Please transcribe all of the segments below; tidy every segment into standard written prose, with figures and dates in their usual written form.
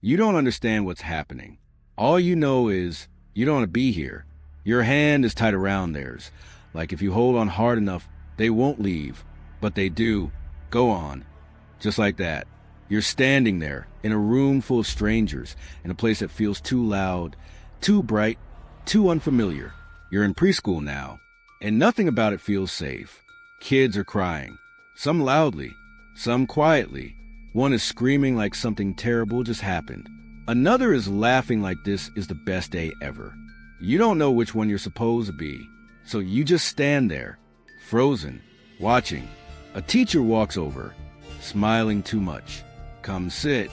You don't understand what's happening. All you know is you don't want to be here. Your hand is tight around theirs. Like if you hold on hard enough, they won't leave. But they do. Go on. Just like that. You're standing there in a room full of strangers, in a place that feels too loud, too bright, too unfamiliar. You're in preschool now, and nothing about it feels safe. Kids are crying, some loudly, some quietly. One is screaming like something terrible just happened. Another is laughing like this is the best day ever. You don't know which one you're supposed to be, so you just stand there, frozen, watching. A teacher walks over, smiling too much. Come sit.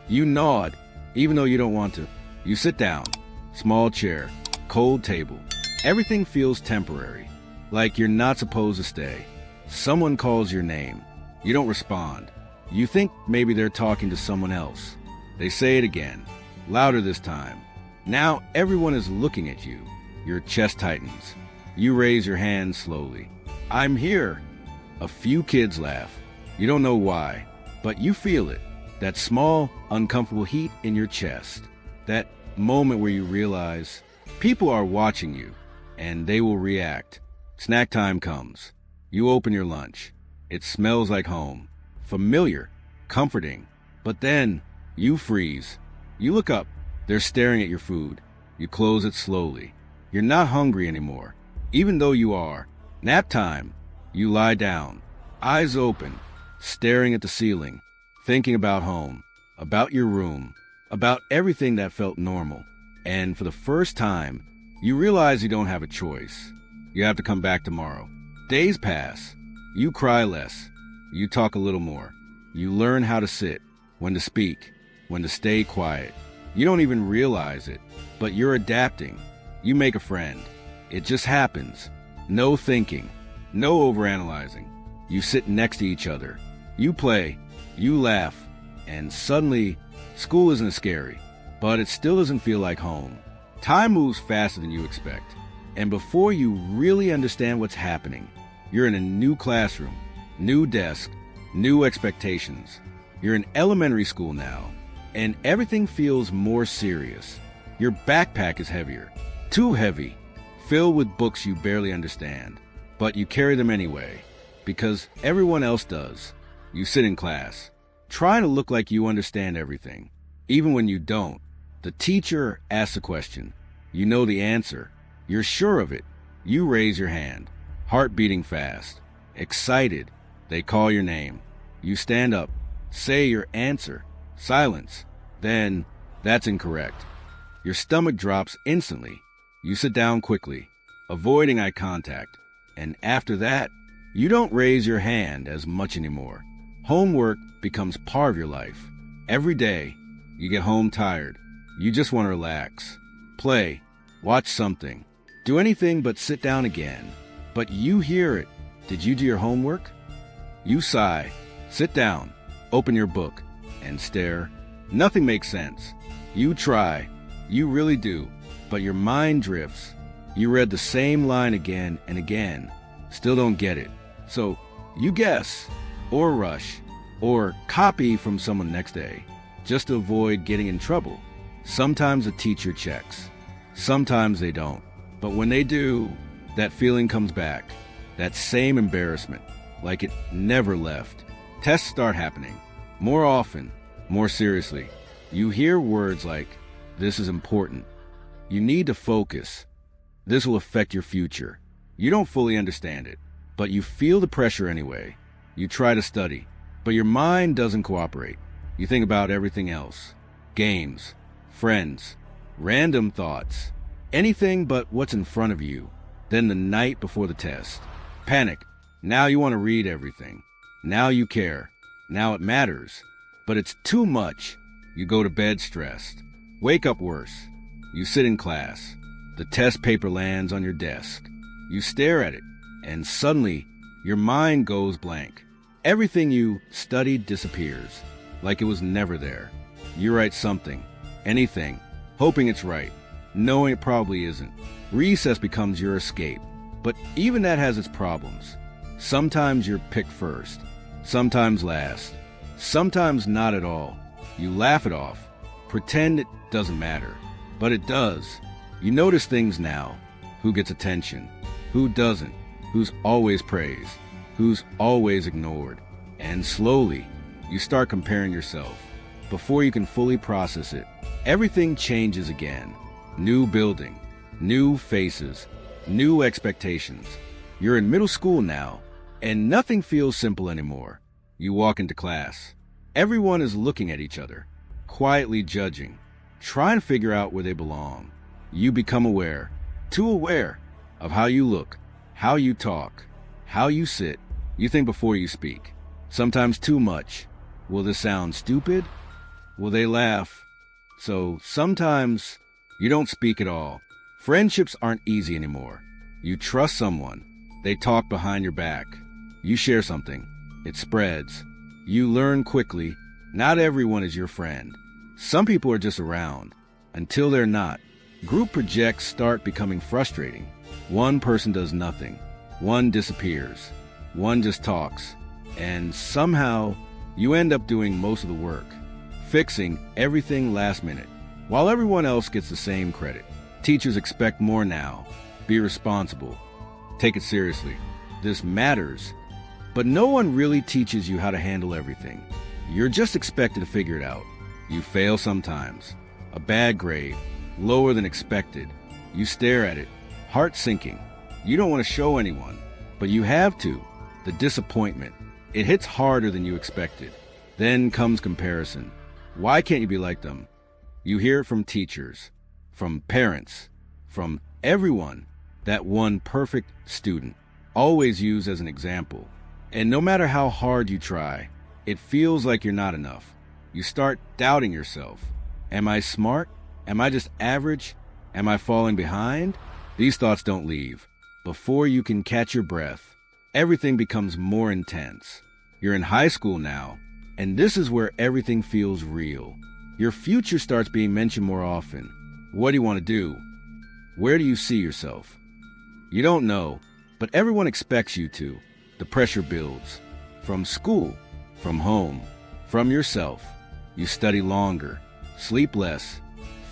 You nod, even though you don't want to. You sit down. Small chair, cold table. Everything feels temporary, like you're not supposed to stay. Someone calls your name. You don't respond. You think maybe they're talking to someone else. They say it again, louder this time. Now everyone is looking at you. Your chest tightens. You raise your hand slowly. I'm here. A few kids laugh. You don't know why, but you feel it. That small, uncomfortable heat in your chest. That moment where you realize people are watching you, and they will react. Snack time comes. You open your lunch. It smells like home. Familiar, comforting. But then, you freeze. You look up. They're staring at your food. You close it slowly. You're not hungry anymore, even though you are. Nap time. You lie down, eyes open, staring at the ceiling, thinking about home, about your room, about everything that felt normal. And for the first time, you realize you don't have a choice. You have to come back tomorrow. Days pass. You cry less. You talk a little more. You learn how to sit, when to speak, when to stay quiet. You don't even realize it, but you're adapting. You make a friend. It just happens. No thinking, no overanalyzing. You sit next to each other. You play, you laugh, and suddenly, school isn't scary, but it still doesn't feel like home. Time moves faster than you expect, and before you really understand what's happening, you're in a new classroom, new desk, new expectations. You're in elementary school now, and everything feels more serious. Your backpack is heavier, too heavy, filled with books you barely understand, but you carry them anyway, because everyone else does. You sit in class, trying to look like you understand everything, even when you don't. The teacher asks a question. You know the answer. You're sure of it. You raise your hand, heart beating fast, excited. They call your name. You stand up, say your answer. Silence. Then, that's incorrect. Your stomach drops instantly. You sit down quickly, avoiding eye contact. And after that, you don't raise your hand as much anymore. Homework becomes part of your life. Every day, you get home tired. You just want to relax, play, watch something, do anything but sit down again. But you hear it. Did you do your homework? You sigh, sit down, open your book, and stare. Nothing makes sense. You try. You really do. But your mind drifts. You read the same line again and again. Still don't get it. So you guess, or rush, or copy from someone next day, just to avoid getting in trouble. Sometimes a teacher checks. Sometimes they don't. But when they do, that feeling comes back. That same embarrassment, like it never left. Tests start happening. More often, more seriously. You hear words like, "This is important. You need to focus. This will affect your future." You don't fully understand it, but you feel the pressure anyway. You try to study, but your mind doesn't cooperate. You think about everything else. Games, friends, random thoughts. Anything but what's in front of you. Then the night before the test. Panic. Now you want to read everything. Now you care. Now it matters. But it's too much. You go to bed stressed. Wake up worse. You sit in class. The test paper lands on your desk. You stare at it, and suddenly, your mind goes blank. Everything you studied disappears, like it was never there. You write something, anything, hoping it's right, knowing it probably isn't. Recess becomes your escape, but even that has its problems. Sometimes you're picked first, sometimes last, sometimes not at all. You laugh it off. Pretend it doesn't matter, but it does. You notice things now. Who gets attention? Who doesn't? Who's always praised? Who's always ignored? And slowly, you start comparing yourself. Before you can fully process it, everything changes again. New building, new faces, new expectations. You're in middle school now, and nothing feels simple anymore. You walk into class. Everyone is looking at each other, quietly judging, trying to figure out where they belong. You become aware, too aware, of how you look, how you talk, how you sit. You think before you speak, sometimes too much. Will this sound stupid? Will they laugh? So sometimes you don't speak at all. Friendships aren't easy anymore. You trust someone. They talk behind your back. You share something. It spreads. You learn quickly. Not everyone is your friend. Some people are just around until they're not. Group projects start becoming frustrating. One person does nothing. One disappears. One just talks. And somehow you end up doing most of the work, fixing everything last minute, while everyone else gets the same credit. Teachers expect more now. Be responsible. Take it seriously. This matters. But no one really teaches you how to handle everything. You're just expected to figure it out. You fail sometimes. A bad grade, lower than expected. You stare at it, heart sinking. You don't want to show anyone, but you have to. The disappointment. It hits harder than you expected. Then comes comparison. Why can't you be like them? You hear it from teachers, from parents, from everyone. That one perfect student, always used as an example. And no matter how hard you try, it feels like you're not enough. You start doubting yourself. Am I smart? Am I just average? Am I falling behind? These thoughts don't leave. Before you can catch your breath, everything becomes more intense. You're in high school now, and this is where everything feels real. Your future starts being mentioned more often. What do you want to do? Where do you see yourself? You don't know, but everyone expects you to. The pressure builds. From school, from home, from yourself. You study longer, sleep less,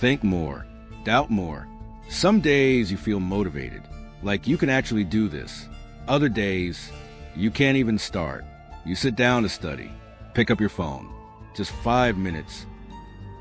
think more, doubt more. Some days you feel motivated, like you can actually do this. Other days, you can't even start. You sit down to study, pick up your phone. Just 5 minutes.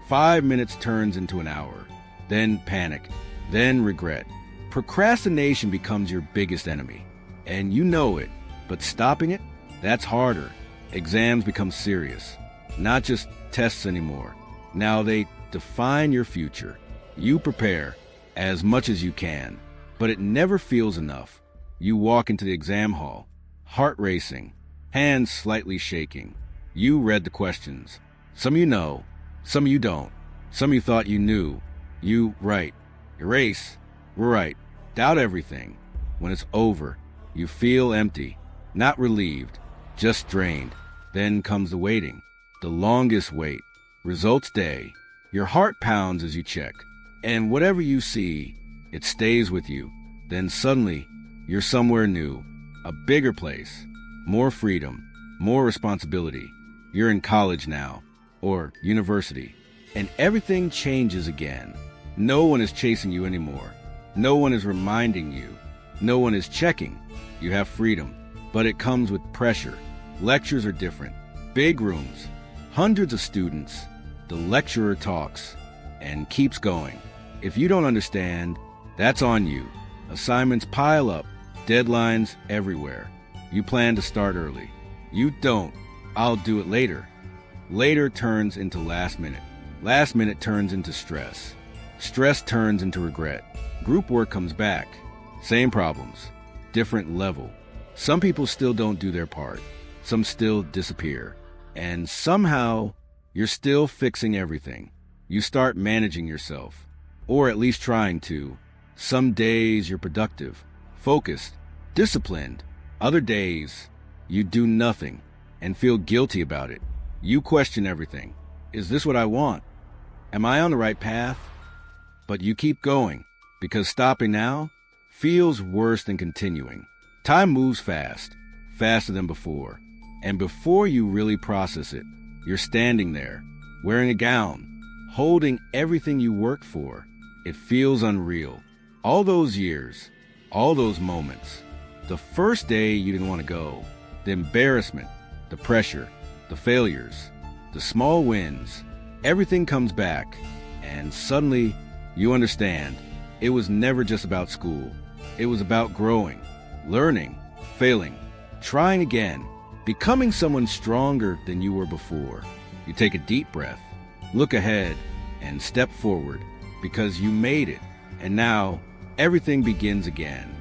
5 minutes turns into an hour. Then panic, then regret. Procrastination becomes your biggest enemy, and you know it, but stopping it, that's harder. Exams become serious, not just tests anymore. Now they define your future. You prepare as much as you can, but it never feels enough. You walk into the exam hall, heart racing, hands slightly shaking. You read the questions. Some you know, some you don't. Some you thought you knew. You write, erase, rewrite, doubt everything. When it's over, you feel empty, not relieved, just drained. Then comes the waiting, the longest wait. Results day. Your heart pounds as you check. And whatever you see, it stays with you. Then suddenly, you're somewhere new, a bigger place, more freedom, more responsibility. You're in college now, or university, and everything changes again. No one is chasing you anymore. No one is reminding you. No one is checking. You have freedom, but it comes with pressure. Lectures are different. Big rooms, hundreds of students. The lecturer talks and keeps going. If you don't understand, that's on you. Assignments pile up, deadlines everywhere. You plan to start early. You don't. I'll do it later. Later turns into last minute. Last minute turns into stress. Stress turns into regret. Group work comes back. Same problems, different level. Some people still don't do their part. Some still disappear. And somehow, you're still fixing everything. You start managing yourself, or at least trying to. Some days you're productive, focused, disciplined. Other days, you do nothing and feel guilty about it. You question everything. Is this what I want? Am I on the right path? But you keep going, because stopping now feels worse than continuing. Time moves fast, faster than before. And before you really process it, you're standing there, wearing a gown, holding everything you worked for. It feels unreal. All those years, all those moments. The first day you didn't want to go. The embarrassment, the pressure, the failures, the small wins. Everything comes back, and suddenly you understand it was never just about school. It was about growing, learning, failing, trying again, becoming someone stronger than you were before. You take a deep breath, look ahead, and step forward because you made it, and now everything begins again.